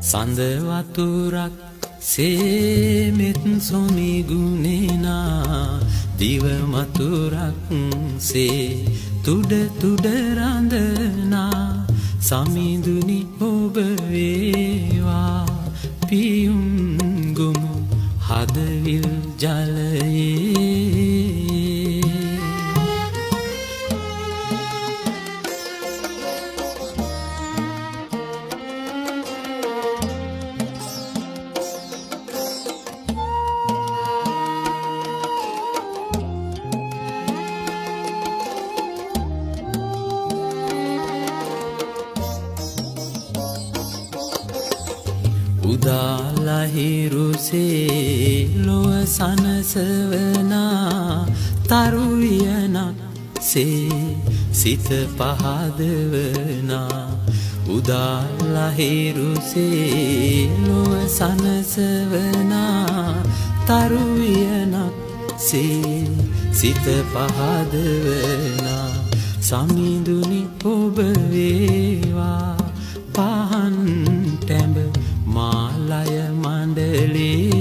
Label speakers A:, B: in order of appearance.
A: සඳ වතුරක් සේමෙත් සොමිගුණෙනා දිව මතුරක් සේ තුඩ තුඩ රඳනා සමිඳුනි ඔබ වේවා පියුම් ගොමු හදවිල් ජලයේ උදාලහිරුසේ ලොව සනසවනා තරුවියනක් සේ සිත පහදවනා උදාලහිරුසේ ලොව සනසවනා තරුවියනක් සේ සිත පහදවනා සමිඳුනි ඔබ වේවා පහන් ටැඹ මාලය මණ්ඩලේ